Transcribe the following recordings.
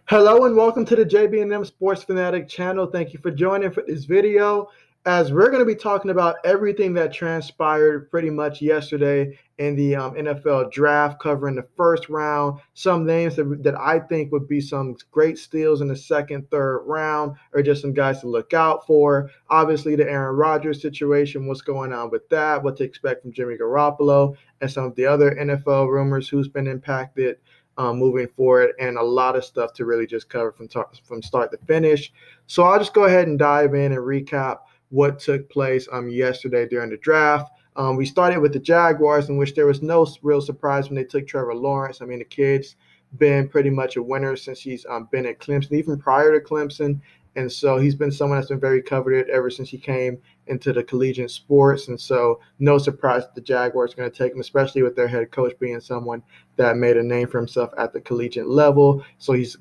Hello and welcome to the JB&M Sports Fanatic channel. Thank you for joining for this video as we're going to be talking about everything that transpired pretty much yesterday in the NFL draft, covering the first round, some names that I think would be some great steals in the second, third round, or just some guys to look out for. Obviously, the Aaron Rodgers situation, what's going on with that, what to expect from Jimmy Garoppolo, and some of the other NFL rumors, who's been impacted moving forward, and a lot of stuff to really just cover from start to finish. So I'll just go ahead and dive in and recap what took place yesterday during the draft. We started with the Jaguars, in which there was no real surprise when they took Trevor Lawrence. I mean, the kid's been pretty much a winner since he's been at Clemson, even prior to Clemson. And so he's been someone that's been very coveted ever since he came into the collegiate sports. And so no surprise that the Jaguars are going to take him, especially with their head coach being someone that made a name for himself at the collegiate level. So he's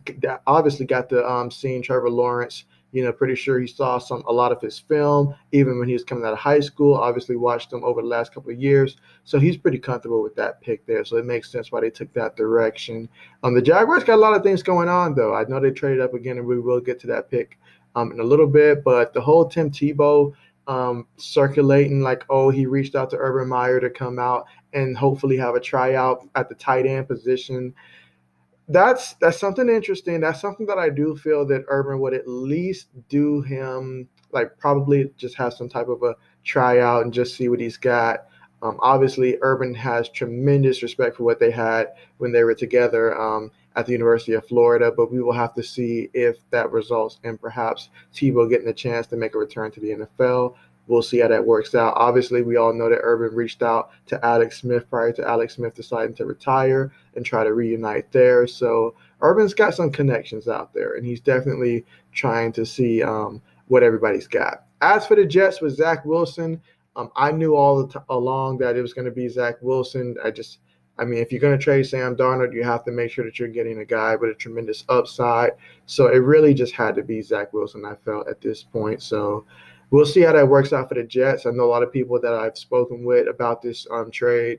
obviously got to seeing Trevor Lawrence. Pretty sure he saw a lot of his film, even when he was coming out of high school. Obviously watched him over the last couple of years. So he's pretty comfortable with that pick there. So it makes sense why they took that direction. The Jaguars got a lot of things going on, though. I know they traded up again, and we will get to that pick in a little bit. But the whole Tim Tebow circulating like, oh, he reached out to Urban Meyer to come out and hopefully have a tryout at the tight end position. That's something interesting. That's something that I do feel that Urban would at least do him, like probably just have some type of a tryout and just see what he's got. Obviously, Urban has tremendous respect for what they had when they were together at the University of Florida, but we will have to see if that results in perhaps Tebow getting a chance to make a return to the NFL. We'll see how that works out. Obviously, we all know that Urban reached out to Alex Smith prior to Alex Smith deciding to retire and try to reunite there. So Urban's got some connections out there, and he's definitely trying to see what everybody's got. As for the Jets with Zach Wilson, I knew along that it was going to be Zach Wilson. I mean, if you're going to trade Sam Darnold, you have to make sure that you're getting a guy with a tremendous upside. So it really just had to be Zach Wilson, I felt, at this point. So we'll see how that works out for the Jets. I know a lot of people that I've spoken with about this trade.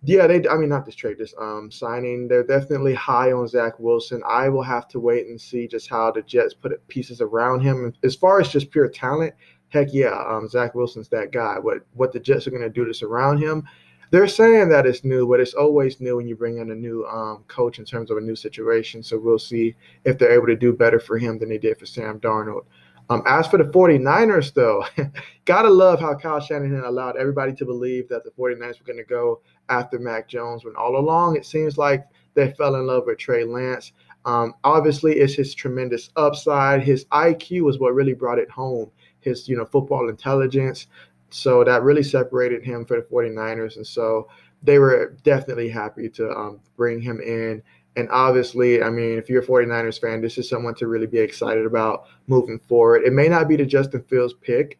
Yeah, I mean, not this trade, this signing. They're definitely high on Zach Wilson. I will have to wait and see just how the Jets put pieces around him. As far as just pure talent, heck yeah, Zach Wilson's that guy. What the Jets are going to do to surround him, they're saying that it's new, but it's always new when you bring in a new coach in terms of a new situation. So we'll see if they're able to do better for him than they did for Sam Darnold. As for the 49ers, though, got to love how Kyle Shanahan allowed everybody to believe that the 49ers were going to go after Mac Jones, when all along it seems like they fell in love with Trey Lance. Obviously, it's his tremendous upside. His IQ is what really brought it home, his football intelligence. So that really separated him for the 49ers. And so they were definitely happy to bring him in. And obviously, I mean, if you're a 49ers fan, this is someone to really be excited about moving forward. It may not be the Justin Fields pick.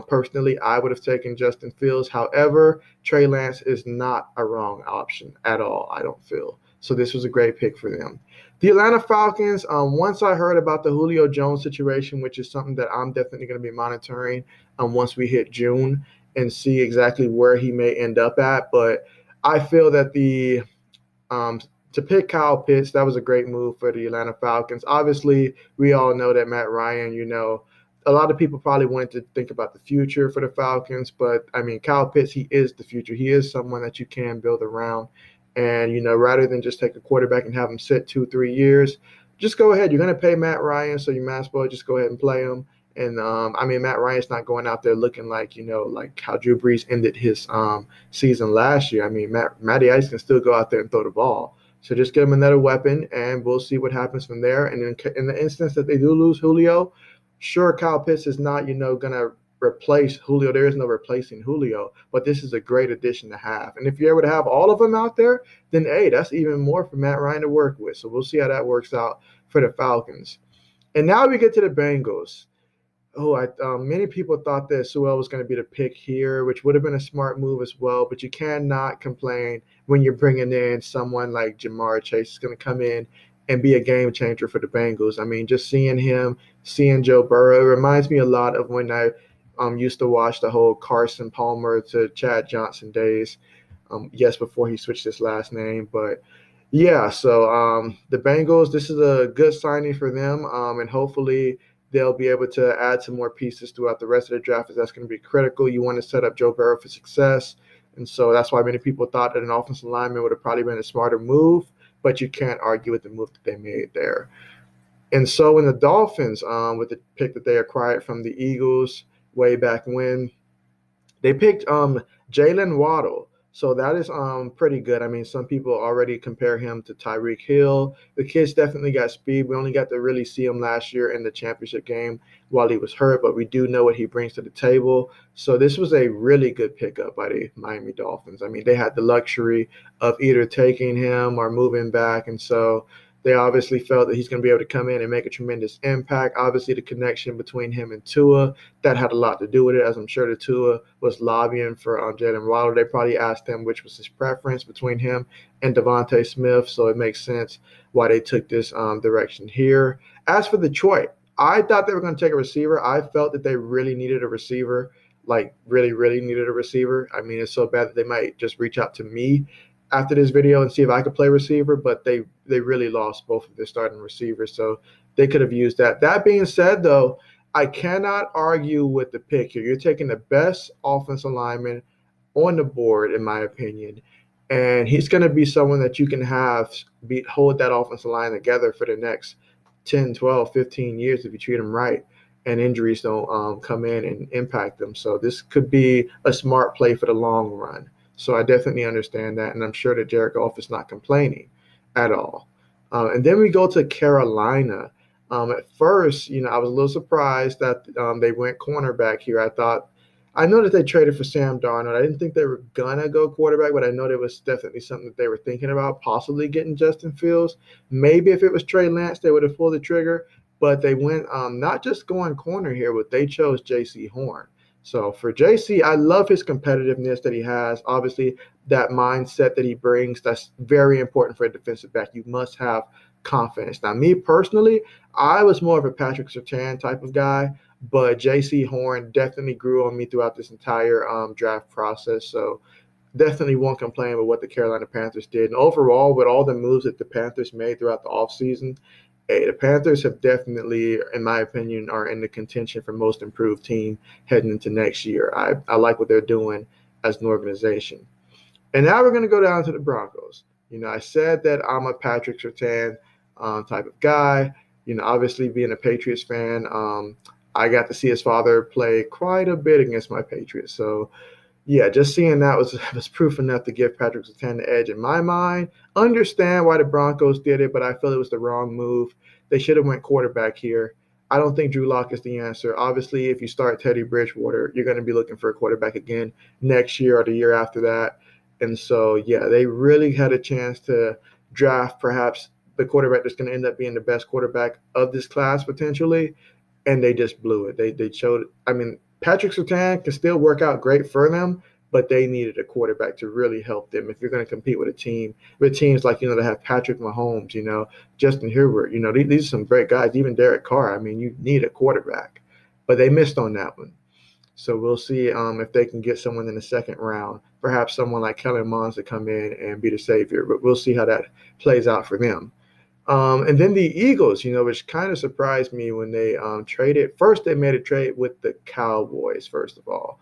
Personally, I would have taken Justin Fields. However, Trey Lance is not a wrong option at all, I don't feel. So this was a great pick for them. The Atlanta Falcons, once I heard about the Julio Jones situation, which is something that I'm definitely going to be monitoring once we hit June and see exactly where he may end up at. But I feel that to pick Kyle Pitts, that was a great move for the Atlanta Falcons. Obviously, we all know that Matt Ryan, a lot of people probably wanted to think about the future for the Falcons, but I mean, Kyle Pitts, he is the future. He is someone that you can build around. And, rather than just take a quarterback and have him sit 2-3 years, just go ahead. You're going to pay Matt Ryan, so you might as well just go ahead and play him. And, I mean, Matt Ryan's not going out there looking like, like how Drew Brees ended his season last year. I mean, Matty Ice can still go out there and throw the ball. So just get him another weapon, and we'll see what happens from there. And in the instance that they do lose Julio, sure, Kyle Pitts is not, going to replace Julio. There is no replacing Julio, but this is a great addition to have. And if you're able to have all of them out there, then, hey, that's even more for Matt Ryan to work with. So we'll see how that works out for the Falcons. And now we get to the Bengals. Many people thought that Sewell was going to be the pick here, which would have been a smart move as well. But you cannot complain when you're bringing in someone like Jamar Chase is going to come in and be a game changer for the Bengals. I mean, just seeing him, seeing Joe Burrow, it reminds me a lot of when I used to watch the whole Carson Palmer to Chad Johnson days. Yes, before he switched his last name, but Yeah, so the Bengals, this is a good signing for them, and hopefully they'll be able to add some more pieces throughout the rest of the draft. As that's going to be critical. You want to set up Joe Burrow for success, and so that's why many people thought that an offensive lineman would have probably been a smarter move. But you can't argue with the move that they made there. And so in the Dolphins, with the pick that they acquired from the Eagles way back when, they picked Jalen Waddle. So that is pretty good. I mean, some people already compare him to Tyreek Hill. The kid's definitely got speed. We only got to really see him last year in the championship game while he was hurt, but we do know what he brings to the table. So this was a really good pickup by the Miami Dolphins. I mean, they had the luxury of either taking him or moving back, and so they obviously felt that he's going to be able to come in and make a tremendous impact. Obviously, the connection between him and Tua, that had a lot to do with it, as I'm sure the Tua was lobbying for Jalen Waddle. They probably asked him which was his preference between him and Devonta Smith, so it makes sense why they took this direction here. As for Detroit, I thought they were going to take a receiver. I felt that they really needed a receiver, like really, really needed a receiver. I mean, it's so bad that they might just reach out to me after this video and see if I could play receiver, but they really lost both of their starting receivers, so they could have used that. That being said, though, I cannot argue with the pick here. You're taking the best offensive lineman on the board, in my opinion, and he's going to be someone that you can have hold that offensive line together for the next 10, 12, 15 years if you treat him right and injuries don't come in and impact them. So this could be a smart play for the long run. So I definitely understand that, and I'm sure that Jared Goff is not complaining at all. And then we go to Carolina. At first, I was a little surprised that they went cornerback here. I know that they traded for Sam Darnold. I didn't think they were gonna go quarterback, but I know there was definitely something that they were thinking about, possibly getting Justin Fields. Maybe if it was Trey Lance, they would have pulled the trigger. But they went not just going corner here, but they chose J.C. Horn. So for JC, I love his competitiveness that he has. Obviously, that mindset that he brings, that's very important for a defensive back. You must have confidence. Now, me personally, I was more of a Patrick Surtain type of guy, but JC Horn definitely grew on me throughout this entire draft process. So definitely won't complain about what the Carolina Panthers did. And overall, with all the moves that the Panthers made throughout the offseason, hey, the Panthers have definitely, in my opinion, are in the contention for most improved team heading into next year. I like what they're doing as an organization. And now we're going to go down to the Broncos. I said that I'm a Patrick Surtain type of guy. Obviously being a Patriots fan, I got to see his father play quite a bit against my Patriots. So yeah, just seeing that was proof enough to give Patrick Surtain the edge in my mind. Understand why the Broncos did it, but I feel it was the wrong move. They should have went quarterback here. I don't think Drew Lock is the answer. Obviously, if you start Teddy Bridgewater, you're going to be looking for a quarterback again next year or the year after that. And so, yeah, they really had a chance to draft perhaps the quarterback that's going to end up being the best quarterback of this class potentially, and they just blew it. They showed. I mean, Patrick Surtain can still work out great for them, but they needed a quarterback to really help them. If you're going to compete with teams like that have Patrick Mahomes, Justin Herbert, these are some great guys. Even Derek Carr. I mean, you need a quarterback, but they missed on that one. So we'll see if they can get someone in the second round, perhaps someone like Kellen Mond to come in and be the savior. But we'll see how that plays out for them. And then the Eagles, which kind of surprised me when they traded. First, they made a trade with the Cowboys, first of all.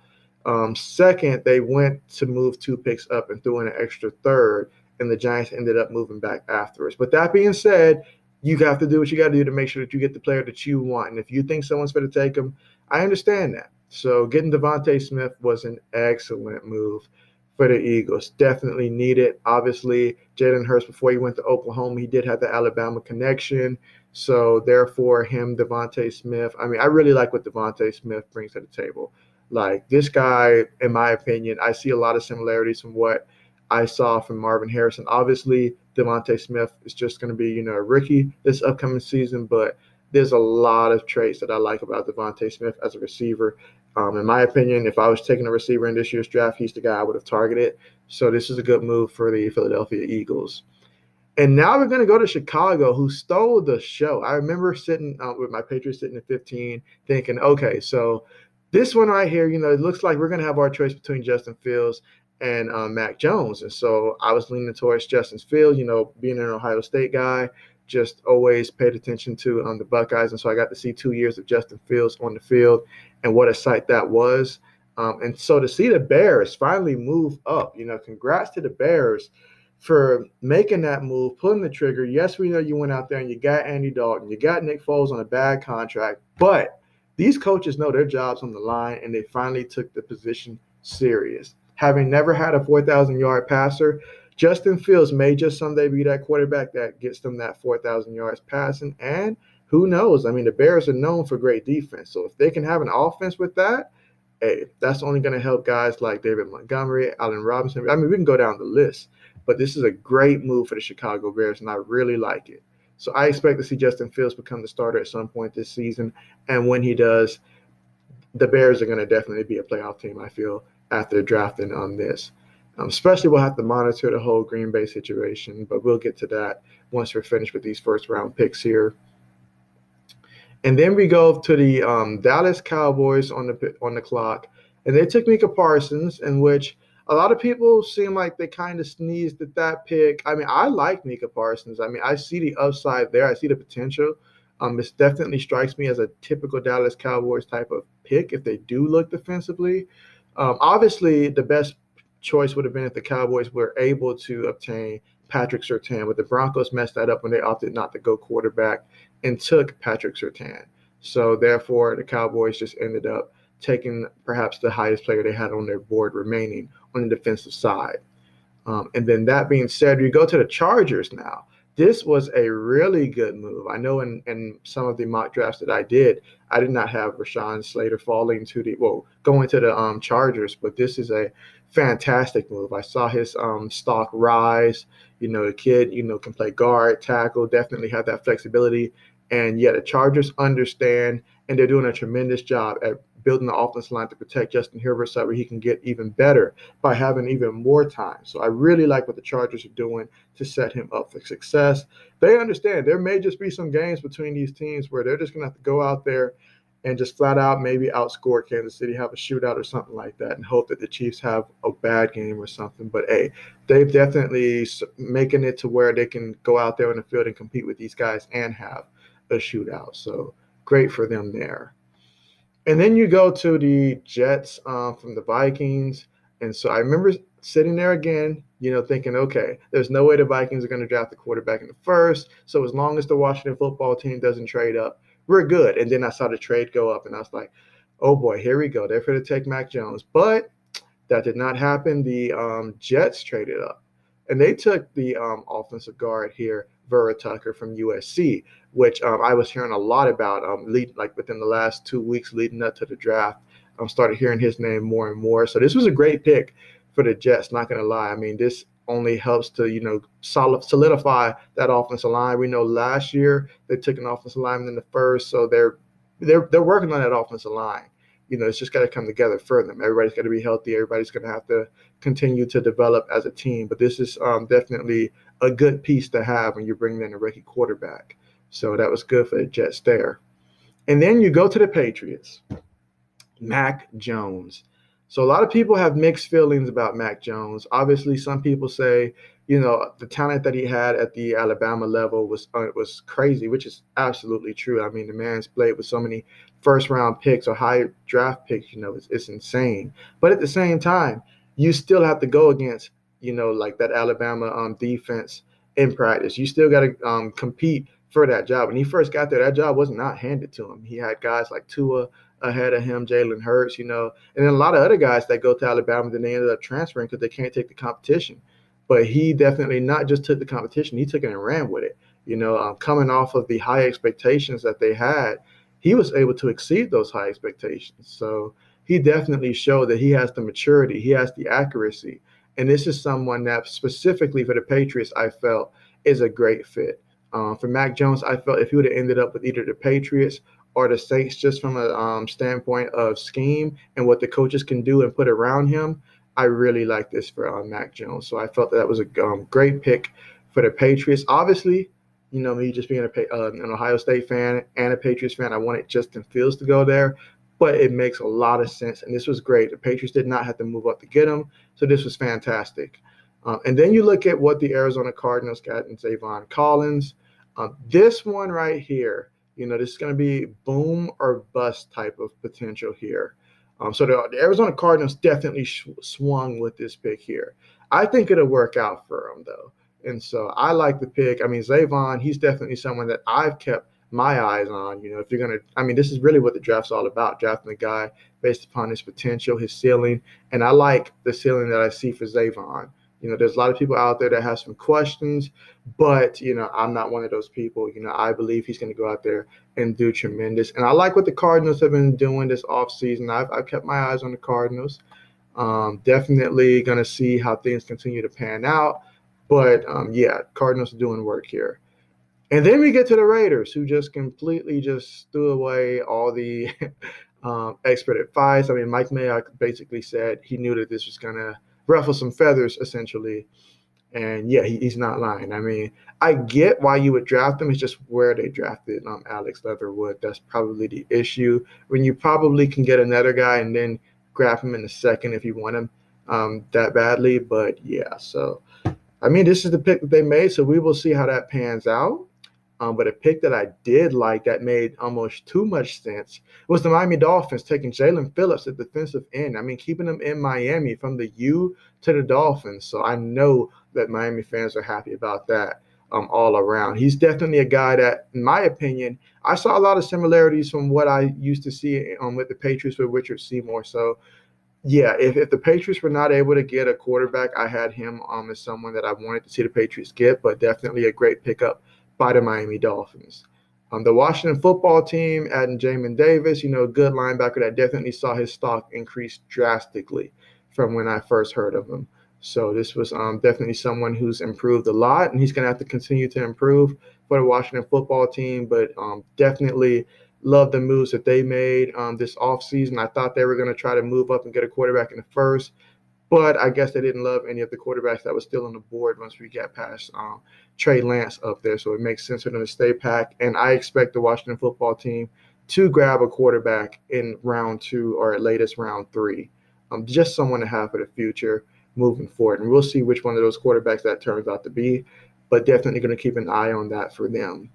Second, they went to move 2 picks up and threw in an extra third, and the Giants ended up moving back afterwards. But that being said, you have to do what you got to do to make sure that you get the player that you want. And if you think someone's going to take him, I understand that. So getting Devonta Smith was an excellent move for the Eagles. Definitely needed. Obviously, Jalen Hurts, before he went to Oklahoma, he did have the Alabama connection. So therefore, him, Devonta Smith. I mean, I really like what Devonta Smith brings to the table. Like this guy, in my opinion, I see a lot of similarities from what I saw from Marvin Harrison. Obviously, Devonta Smith is just going to be, a rookie this upcoming season, but there's a lot of traits that I like about Devonta Smith as a receiver. In my opinion, if I was taking a receiver in this year's draft, he's the guy I would have targeted. So this is a good move for the Philadelphia Eagles. And now we're going to go to Chicago, who stole the show. I remember sitting with my Patriots sitting at 15, thinking, okay, so this one right here, it looks like we're going to have our choice between Justin Fields and Mac Jones. And so I was leaning towards Justin Fields, being an Ohio State guy, just always paid attention to the Buckeyes. And so I got to see 2 years of Justin Fields on the field, and what a sight that was. And so to see the Bears finally move up, congrats to the Bears for making that move, pulling the trigger. Yes, we know you went out there and you got Andy Dalton, you got Nick Foles on a bad contract, but these coaches know their job's on the line, and they finally took the position serious. Having never had a 4,000-yard passer, Justin Fields may just someday be that quarterback that gets them that 4,000 yards passing. And who knows? I mean, the Bears are known for great defense. So if they can have an offense with that, hey, that's only going to help guys like David Montgomery, Allen Robinson. I mean, we can go down the list. But this is a great move for the Chicago Bears, and I really like it. So I expect to see Justin Fields become the starter at some point this season. And when he does, the Bears are going to definitely be a playoff team, I feel, after drafting on this. Especially we'll have to monitor the whole Green Bay situation, but we'll get to that once we're finished with these first-round picks here. And then we go to the Dallas Cowboys on the clock, and they took Micah Parsons, in which a lot of people seem like they kind of sneezed at that pick. I mean, I like Micah Parsons. I mean, I see the upside there. I see the potential. It definitely strikes me as a typical Dallas Cowboys type of pick if they do look defensively. Obviously, the best choice would have been if the Cowboys were able to obtain Patrick Surtain, but the Broncos messed that up when they opted not to go quarterback and took Patrick Surtain. So therefore, the Cowboys just ended up taking perhaps the highest player they had on their board remaining on the defensive side. And then that being said, you go to the Chargers now. This was a really good move. I know in some of the mock drafts that I did not have Rashawn Slater going to the Chargers, but this is a fantastic move. I saw his stock rise. The kid, can play guard, tackle, definitely have that flexibility. And yet the Chargers understand, and they're doing a tremendous job at building the offensive line to protect Justin Herbert so that he can get even better by having even more time. So I really like what the Chargers are doing to set him up for success. They understand there may just be some games between these teams where they're just going to have to go out there and just flat out maybe outscore Kansas City, have a shootout or something like that, and hope that the Chiefs have a bad game or something. But, hey, they've definitely making it to where they can go out there in the field and compete with these guys and have a shootout. So great for them there. And then you go to the Jets from the Vikings. And so I remember sitting there again, thinking, okay, there's no way the Vikings are going to draft the quarterback in the first. So as long as the Washington football team doesn't trade up, we're good. And then I saw the trade go up, and I was like, oh, boy, here we go. They're going to take Mac Jones. But that did not happen. The Jets traded up, and they took the offensive guard here, Vera Tucker from USC, which I was hearing a lot about within the last 2 weeks leading up to the draft. I started hearing his name more and more. So this was a great pick for the Jets, not going to lie. I mean, this only helps to, solidify that offensive line. We know last year they took an offensive lineman in the first, so they're working on that offensive line. It's just got to come together for them. Everybody's got to be healthy. Everybody's going to have to continue to develop as a team. But this is definitely a good piece to have when you're bringing in a rookie quarterback. So that was good for the Jets there. And then you go to the Patriots, Mac Jones. So a lot of people have mixed feelings about Mac Jones. Obviously, some people say, the talent that he had at the Alabama level was crazy, which is absolutely true. I mean, the man's played with so many first-round picks or high draft picks, it's insane. But at the same time, you still have to go against, like that Alabama defense in practice. You still got to compete for that job. When he first got there, that job was not handed to him. He had guys like Tua ahead of him, Jalen Hurts, and then a lot of other guys that go to Alabama, then they ended up transferring because they can't take the competition. But he definitely not just took the competition, he took it and ran with it. Coming off of the high expectations that they had, he was able to exceed those high expectations. So he definitely showed that he has the maturity, he has the accuracy. And this is someone that specifically for the Patriots, I felt is a great fit. For Mac Jones, I felt if he would have ended up with either the Patriots or the Saints, just from a standpoint of scheme and what the coaches can do and put around him, I really like this for Mac Jones. So I felt that was a great pick for the Patriots. Obviously, me just being an Ohio State fan and a Patriots fan, I wanted Justin Fields to go there. but it makes a lot of sense. And this was great. The Patriots did not have to move up to get him, so this was fantastic. And then you look at what the Arizona Cardinals got in Javon Collins. This one right here, this is going to be boom or bust type of potential here. So the Arizona Cardinals definitely swung with this pick here. I think it'll work out for them, though. And so I like the pick. I mean, Javon, he's definitely someone that I've kept my eyes on. If you're going to, I mean, this is really what the draft's all about, drafting a guy based upon his potential, his ceiling. And I like the ceiling that I see for Javon. There's a lot of people out there that have some questions, but, I'm not one of those people. I believe he's going to go out there and do tremendous. And I like what the Cardinals have been doing this offseason. I've kept my eyes on the Cardinals. Definitely going to see how things continue to pan out. But, yeah, Cardinals are doing work here. And then we get to the Raiders, who just completely just threw away all the expert advice. I mean, Mike Mayock basically said he knew that this was going to ruffle some feathers, essentially. And, yeah, he's not lying. I mean, I get why you would draft him. It's just where they drafted Alex Leatherwood. That's probably the issue. When you probably can get another guy and then grab him in the second if you want him that badly. But, yeah, so, I mean, this is the pick that they made, so we will see how that pans out. But a pick that I did like that made almost too much sense was the Miami Dolphins taking Jalen Phillips at defensive end. I mean, keeping him in Miami from the U to the Dolphins. So I know that Miami fans are happy about that all around. He's definitely a guy that, in my opinion, I saw a lot of similarities from what I used to see with the Patriots with Richard Seymour. So, yeah, if the Patriots were not able to get a quarterback, I had him as someone that I wanted to see the Patriots get, but definitely a great pickup by the Miami Dolphins. The Washington football team adding Jamin Davis, good linebacker that definitely saw his stock increase drastically from when I first heard of him. So this was definitely someone who's improved a lot, and he's going to have to continue to improve for the Washington football team, but definitely love the moves that they made this offseason. I thought they were going to try to move up and get a quarterback in the first, but I guess they didn't love any of the quarterbacks that was still on the board once we got past Trey Lance up there. So it makes sense for them to stay packed. And I expect the Washington football team to grab a quarterback in round 2 or at latest round 3. Just someone to have for the future moving forward. And we'll see which one of those quarterbacks that turns out to be, but definitely going to keep an eye on that for them.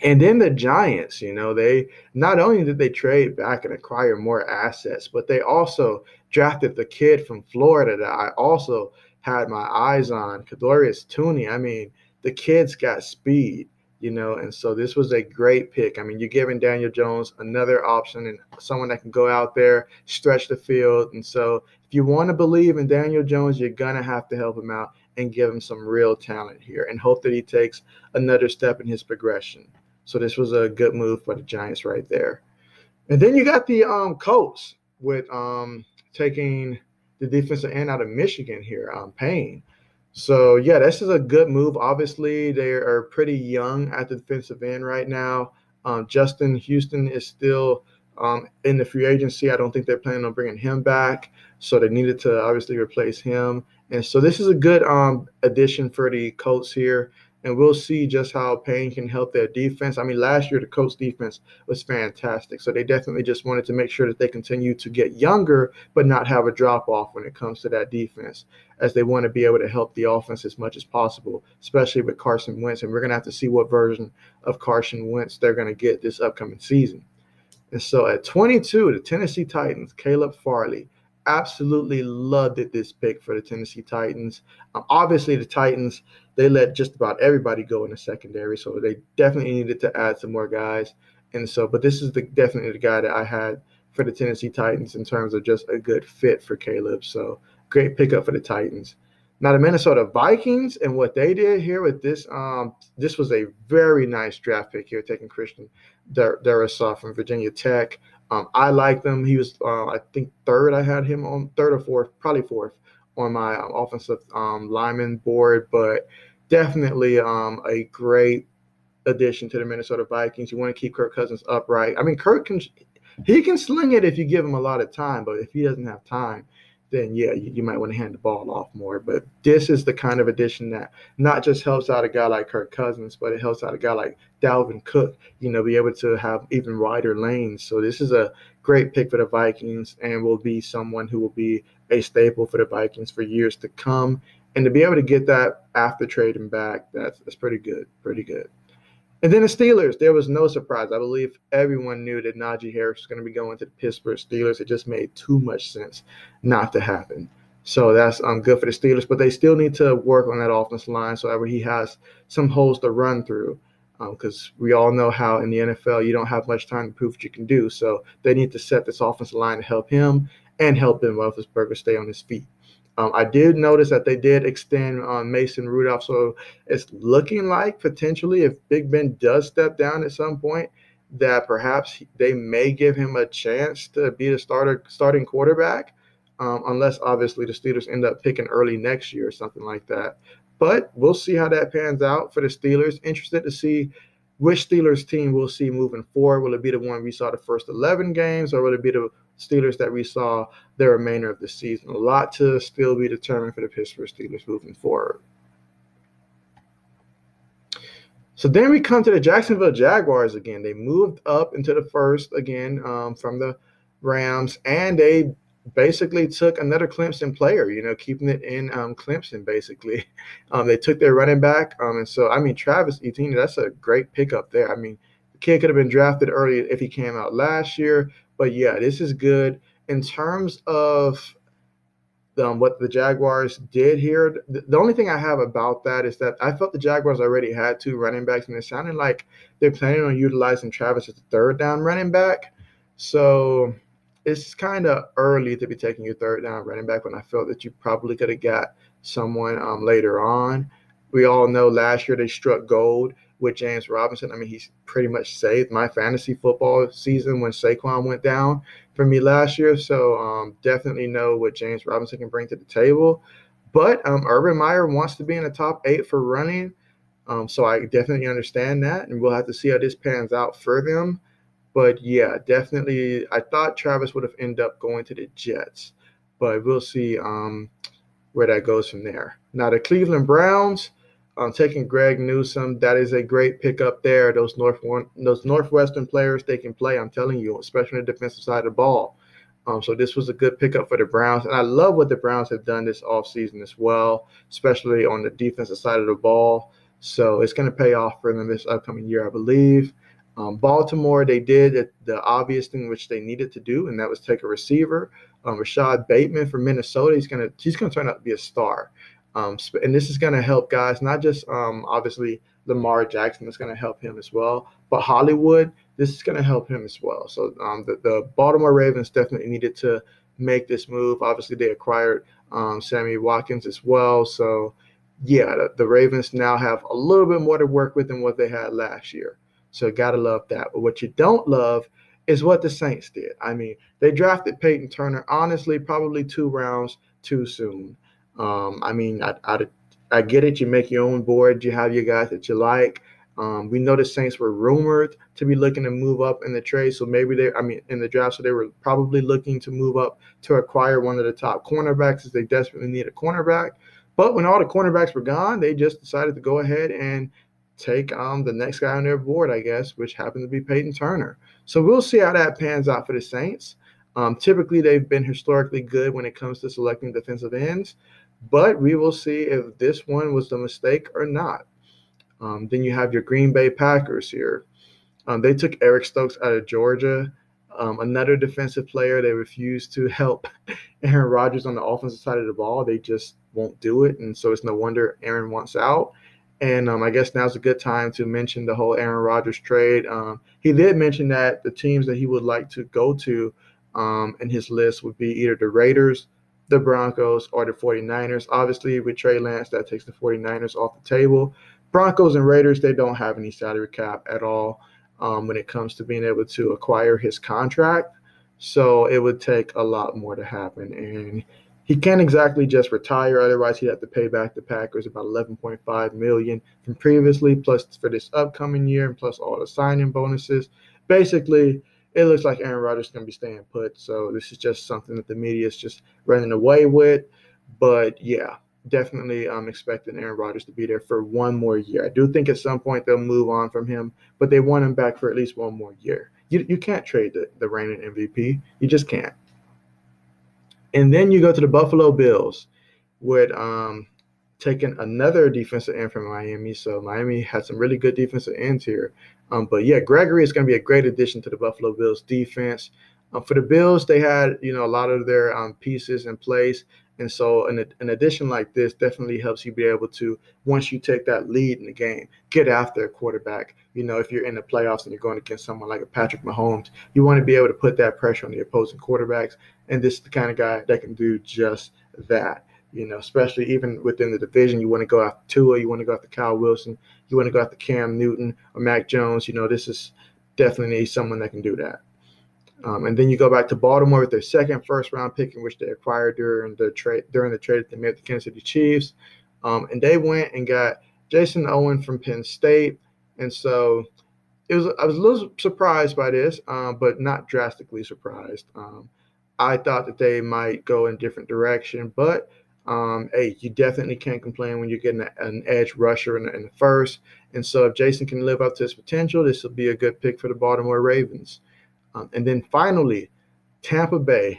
And then the Giants, they not only did they trade back and acquire more assets, but they also drafted the kid from Florida that I also had my eyes on, Kadarius Toney. I mean, the kid's got speed, and so this was a great pick. I mean, you're giving Daniel Jones another option and someone that can go out there, stretch the field. And so if you want to believe in Daniel Jones, you're going to have to help him out and give him some real talent here and hope that he takes another step in his progression. So this was a good move for the Giants right there. And then you got the Colts with taking the defensive end out of Michigan here, Payne. So, yeah, this is a good move. Obviously, they are pretty young at the defensive end right now. Justin Houston is still in the free agency. I don't think they're planning on bringing him back. So they needed to obviously replace him. And so this is a good addition for the Colts here. And we'll see just how Payne can help their defense. I mean, last year the Colts defense was fantastic. So they definitely just wanted to make sure that they continue to get younger, but not have a drop-off when it comes to that defense, as they want to be able to help the offense as much as possible, especially with Carson Wentz. And we're going to have to see what version of Carson Wentz they're going to get this upcoming season. And so at 22, the Tennessee Titans, Caleb Farley. Absolutely loved it, this pick for the Tennessee Titans. Obviously, the Titans, they let just about everybody go in the secondary, so they definitely needed to add some more guys. And so, but this is definitely the guy that I had for the Tennessee Titans in terms of just a good fit for Caleb. So great pickup for the Titans. Now the Minnesota Vikings and what they did here with this, this was a very nice draft pick here, taking Christian Darrisaw from Virginia Tech. I liked him. He was, I think, third. I had him on third or fourth, probably fourth on my offensive lineman board, but definitely a great addition to the Minnesota Vikings. You want to keep Kirk Cousins upright. I mean, he can sling it if you give him a lot of time, but if he doesn't have time, then yeah, you might want to hand the ball off more. But this is the kind of addition that not just helps out a guy like Kirk Cousins, but it helps out a guy like Dalvin Cook, be able to have even wider lanes. So this is a great pick for the Vikings and will be someone who will be a staple for the Vikings for years to come. And to be able to get that after trading back, that's pretty good, pretty good. And then the Steelers, there was no surprise. I believe everyone knew that Najee Harris was going to be going to the Pittsburgh Steelers. It just made too much sense not to happen. So that's good for the Steelers, but they still need to work on that offensive line so that he has some holes to run through. Because we all know how in the NFL you don't have much time to prove what you can do. So they need to set this offensive line to help him and help Ben Roethlisberger stay on his feet. I did notice that they did extend Mason Rudolph, so it's looking like potentially if Big Ben does step down at some point, that perhaps they may give him a chance to be the starting quarterback, unless obviously the Steelers end up picking early next year or something like that. But we'll see how that pans out for the Steelers. Interested to see which Steelers team we'll see moving forward. Will it be the one we saw the first 11 games, or will it be the Steelers that we saw the remainder of the season? A lot to still be determined for the Pittsburgh Steelers moving forward. So then we come to the Jacksonville Jaguars again. They moved up into the first again from the Rams, and they basically took another Clemson player, keeping it in Clemson basically. They took their running back. And so, Travis Etienne, that's a great pickup there. The kid could have been drafted early if he came out last year. But, yeah, this is good. In terms of what the Jaguars did here, the only thing I have about that is that I felt the Jaguars already had two running backs, and it sounded like they're planning on utilizing Travis as the third down running back. So it's kind of early to be taking your third down running back when I felt that you probably could have got someone later on. We all know last year they struck gold with James Robinson. He's pretty much saved my fantasy football season when Saquon went down for me last year. So definitely know what James Robinson can bring to the table. But Urban Meyer wants to be in the top 8 for running. So I definitely understand that, and we'll have to see how this pans out for them. But, yeah, definitely I thought Travis would have ended up going to the Jets. But we'll see where that goes from there. Now, the Cleveland Browns, taking Greg Newsome, that is a great pickup there. Those Northwestern players, they can play, I'm telling you, especially on the defensive side of the ball. So this was a good pickup for the Browns. And I love what the Browns have done this offseason as well, especially on the defensive side of the ball. So it's going to pay off for them this upcoming year, I believe. Baltimore, they did the obvious thing which they needed to do, and that was take a receiver. Rashad Bateman from Minnesota, he's going to turn out to be a star. And this is going to help guys, not just obviously Lamar Jackson, it's going to help him as well, but Hollywood, this is going to help him as well. So the Baltimore Ravens definitely needed to make this move. Obviously, they acquired Sammy Watkins as well. So, yeah, the Ravens now have a little bit more to work with than what they had last year. So got to love that. But what you don't love is what the Saints did. They drafted Peyton Turner, honestly, probably 2 rounds too soon. I get it. You make your own board. You have your guys that you like. We know the Saints were rumored to be looking to move up in the trade. So maybe in the draft, so they were probably looking to move up to acquire one of the top cornerbacks as they desperately need a cornerback. But when all the cornerbacks were gone, they just decided to go ahead and take the next guy on their board, I guess, which happened to be Peyton Turner. So we'll see how that pans out for the Saints. Typically, they've been historically good when it comes to selecting defensive ends, but we will see if this one was a mistake or not. Then you have your Green Bay Packers here. They took Eric Stokes out of Georgia, another defensive player. They refused to help Aaron Rodgers on the offensive side of the ball. They just won't do it, and so it's no wonder Aaron wants out. And I guess now's a good time to mention the whole Aaron Rodgers trade. He did mention that the teams that he would like to go to in his list would be either the Raiders, the Broncos, or the 49ers. Obviously, with Trey Lance, that takes the 49ers off the table. Broncos and Raiders, they don't have any salary cap at all when it comes to being able to acquire his contract. So it would take a lot more to happen. And he can't exactly just retire. Otherwise, he'd have to pay back the Packers about $11.5 million from previously, plus for this upcoming year, and plus all the signing bonuses. Basically, it looks like Aaron Rodgers is going to be staying put. So this is just something that the media is just running away with. But yeah, definitely I'm expecting Aaron Rodgers to be there for one more year. I do think at some point they'll move on from him, but they want him back for at least one more year. You can't trade the reigning MVP. You just can't. And then you go to the Buffalo Bills with taking another defensive end from Miami. So Miami had some really good defensive ends here. But yeah, Gregory is going to be a great addition to the Buffalo Bills defense. For the Bills, they had a lot of their pieces in place. And so an addition like this definitely helps you be able to, once you take that lead in the game, get after a quarterback. If you're in the playoffs and you're going against someone like a Patrick Mahomes, you want to be able to put that pressure on the opposing quarterbacks. And this is the kind of guy that can do just that. Especially even within the division, you want to go after Tua, you want to go after Kyle Wilson, you want to go after Cam Newton or Mac Jones. This is definitely someone that can do that. And then you go back to Baltimore with their second first-round pick, in which they acquired during the trade that they made with the Kansas City Chiefs. And they went and got Jason Owen from Penn State. And so I was a little surprised by this, but not drastically surprised. I thought that they might go in a different direction, but hey, you definitely can't complain when you're getting an edge rusher in the first. And so if Jason can live up to his potential, this will be a good pick for the Baltimore Ravens. And then finally, Tampa Bay,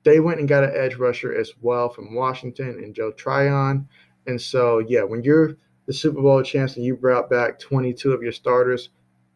they went and got an edge rusher as well from Washington and Joe Tryon. And so, yeah, when you're the Super Bowl champs and you brought back 22 of your starters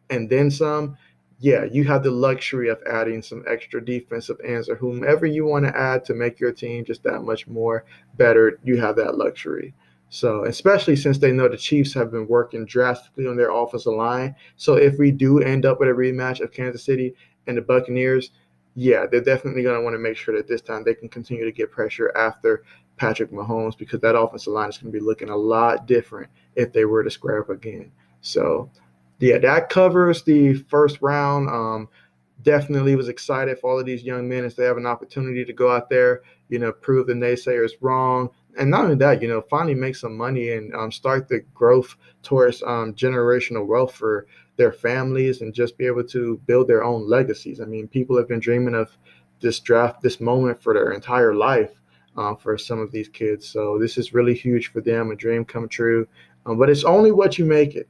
and then some, yeah, you have the luxury of adding some extra defensive ends or whomever you want to add to make your team just that much more better. You have that luxury. So, especially since they know the Chiefs have been working drastically on their offensive line. So, if we do end up with a rematch of Kansas City and the Buccaneers, yeah, they're definitely going to want to make sure that this time they can continue to get pressure after Patrick Mahomes, because that offensive line is going to be looking a lot different if they were to square up again. So, yeah, that covers the first round. Definitely was excited for all of these young men as they have an opportunity to go out there, prove the naysayers wrong. And not only that, finally make some money and start the growth towards generational wealth for their families and just be able to build their own legacies. I mean, people have been dreaming of this draft, this moment for their entire life for some of these kids. So this is really huge for them, a dream come true. But it's only what you make it.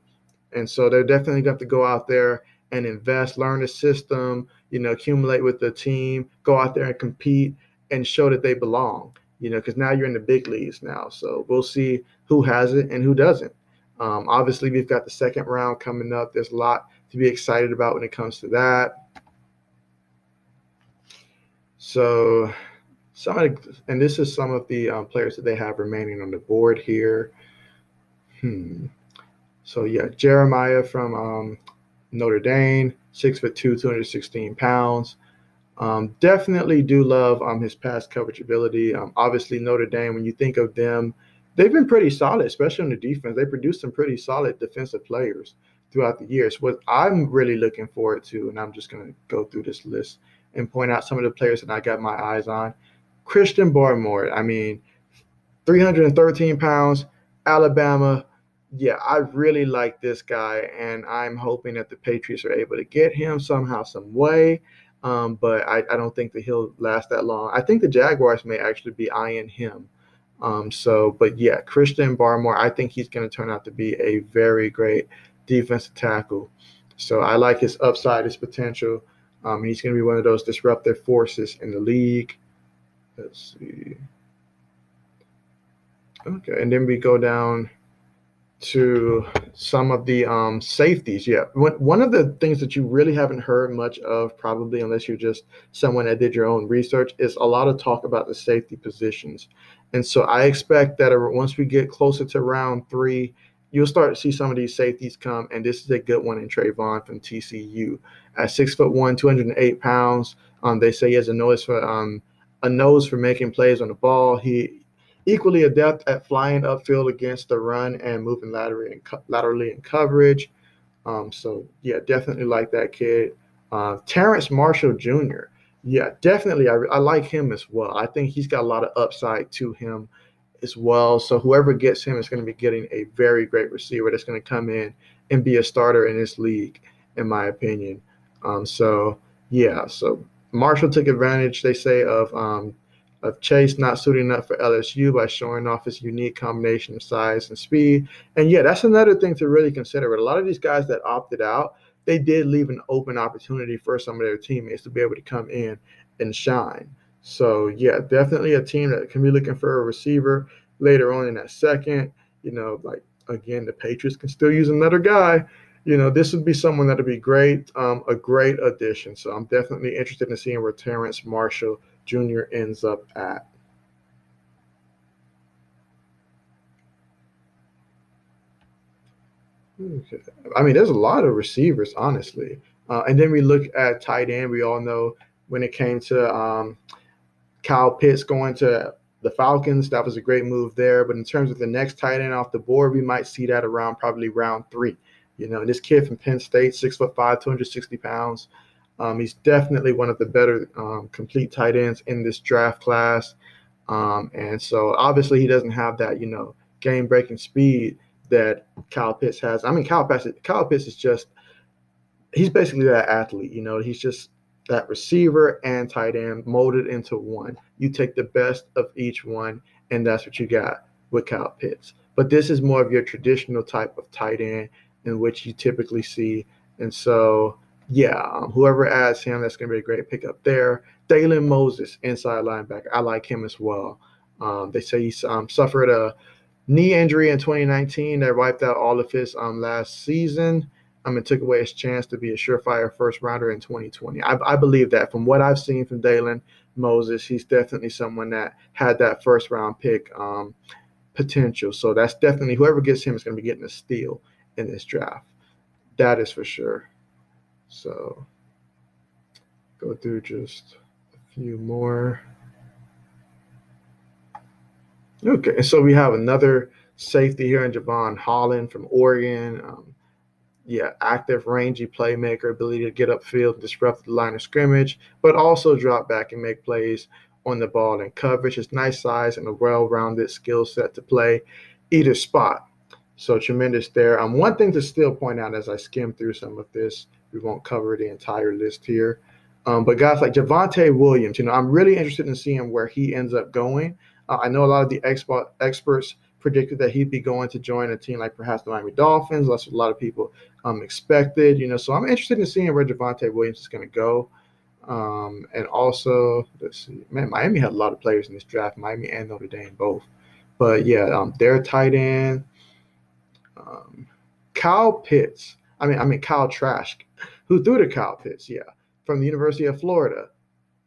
And so they're definitely going to go out there and invest, learn the system, accumulate with the team, go out there and compete and show that they belong, because now you're in the big leagues now. So we'll see who has it and who doesn't. Obviously, we've got the second round coming up. There's a lot to be excited about when it comes to that. So and this is some of the players that they have remaining on the board here. So yeah, Jeremiah from Notre Dame, 6'2", 216 pounds. Definitely do love his pass coverage ability. Obviously, Notre Dame, when you think of them, they've been pretty solid, especially on the defense. They produced some pretty solid defensive players throughout the years. What I'm really looking forward to, and I'm just going to go through this list and point out some of the players that I got my eyes on. Christian Barmore, 313 pounds, Alabama. Yeah, I really like this guy, and I'm hoping that the Patriots are able to get him somehow, some way. But I don't think that he'll last that long. I think the Jaguars may actually be eyeing him. But yeah, Christian Barmore, I think he's going to turn out to be a very great defensive tackle. So I like his upside, his potential. He's going to be one of those disruptive forces in the league. Let's see. Okay, and then we go down to some of the safeties. Yeah, one of the things that you really haven't heard much of, probably unless you're just someone that did your own research, is a lot of talk about the safety positions. And so I expect that once we get closer to round 3, you'll start to see some of these safeties come, and this is a good one in Trayvon from TCU. At 6'1", 208 pounds, they say he has a nose for making plays on the ball. He equally adept at flying upfield against the run and moving laterally in coverage. So, yeah, definitely like that kid. Terrence Marshall Jr., yeah, definitely. I like him as well. I think he's got a lot of upside to him as well. So whoever gets him is going to be getting a very great receiver that's going to come in and be a starter in this league, in my opinion. So, Yeah, so Marshall took advantage, they say, of Chase not suiting up for LSU by showing off his unique combination of size and speed. And yeah, that's another thing to really consider. But a lot of these guys that opted out, they did leave an open opportunity for some of their teammates to be able to come in and shine. So yeah, definitely a team that can be looking for a receiver later on in that second. Like again, the Patriots can still use another guy. This would be someone that would be great, a great addition. So I'm definitely interested in seeing where Terrence Marshall Jr. ends up at. Okay. I mean, there's a lot of receivers, honestly. And then we look at tight end. We all know when it came to Kyle Pitts going to the Falcons, that was a great move there. But in terms of the next tight end off the board, we might see that around probably round 3. This kid from Penn State, 6'5", 260 pounds. He's definitely one of the better complete tight ends in this draft class. And so obviously he doesn't have that, game breaking speed that Kyle Pitts has. I mean, Kyle Pitts is just, he's basically that athlete, he's just that receiver and tight end molded into one. You take the best of each one, and that's what you got with Kyle Pitts. But this is more of your traditional type of tight end in which you typically see. And so, yeah, whoever adds him, that's going to be a great pickup there. Dalen Moses, inside linebacker. I like him as well. They say he suffered a knee injury in 2019 that wiped out all of his last season. It took away his chance to be a surefire first rounder in 2020. I believe that from what I've seen from Dalen Moses, he's definitely someone that had that first round pick potential. So that's definitely, whoever gets him is going to be getting a steal in this draft. That is for sure. So go through just a few more. Okay, so we have another safety here in Javon Holland from Oregon. Active, rangy playmaker, ability to get upfield, disrupt the line of scrimmage, but also drop back and make plays on the ball and coverage. It's nice size and a well-rounded skill set to play either spot. So tremendous there. One thing to still point out as I skim through some of this, we won't cover the entire list here. But guys like Javonte Williams, I'm really interested in seeing where he ends up going. I know a lot of the experts predicted that he'd be going to join a team like perhaps the Miami Dolphins. That's what a lot of people expected. So I'm interested in seeing where Javonte Williams is going to go. And also, let's see, man, Miami had a lot of players in this draft, Miami and Notre Dame both. But yeah, their tight end, Kyle Pitts. Kyle Trask, who threw to Kyle Pitts, from the University of Florida.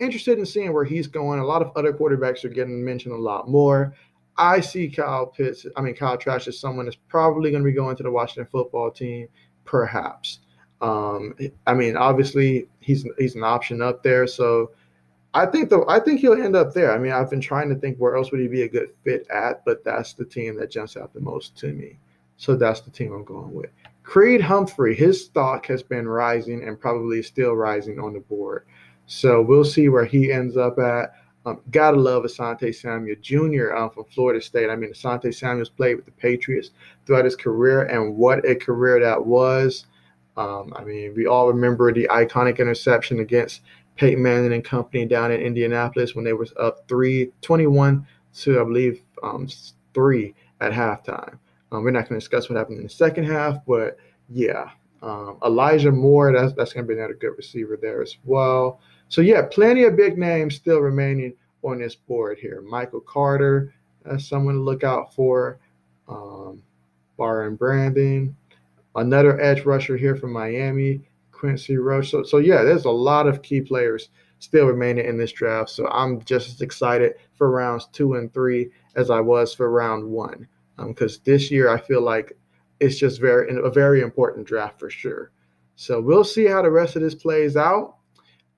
Interested in seeing where he's going. A lot of other quarterbacks are getting mentioned a lot more. I see Kyle Trask as someone that's probably going to be going to the Washington football team, perhaps. Obviously he's an option up there, so I think he'll end up there. I've been trying to think where else would he be a good fit at, but that's the team that jumps out the most to me. So that's the team I'm going with. Creed Humphrey, his stock has been rising and probably still rising on the board. So we'll see where he ends up at. Gotta love Asante Samuel Jr. From Florida State. Asante Samuel's played with the Patriots throughout his career, and what a career that was. We all remember the iconic interception against Peyton Manning and company down in Indianapolis when they were up 21 to, I believe, 3 at halftime. We're not going to discuss what happened in the second half, but yeah. Elijah Moore, that's going to be another good receiver there as well. So, yeah, plenty of big names still remaining on this board here. Michael Carter, that's someone to look out for. Byron Brandon, another edge rusher here from Miami, Quincy Roche. So, yeah, there's a lot of key players still remaining in this draft. So I'm just as excited for rounds 2 and 3 as I was for round 1. Because this year I feel like it's just a very important draft for sure. So we'll see how the rest of this plays out.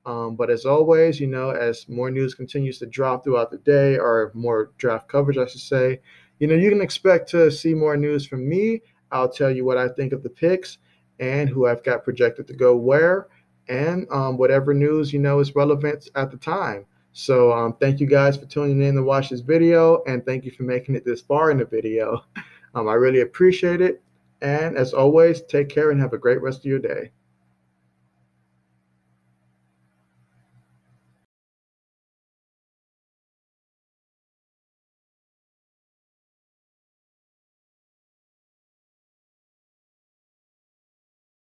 But as always, as more news continues to drop throughout the day, or more draft coverage, I should say, you can expect to see more news from me. I'll tell you what I think of the picks and who I've got projected to go where, and whatever news, is relevant at the time. So thank you guys for tuning in to watch this video, and thank you for making it this far in the video. I really appreciate it. And as always, take care and have a great rest of your day.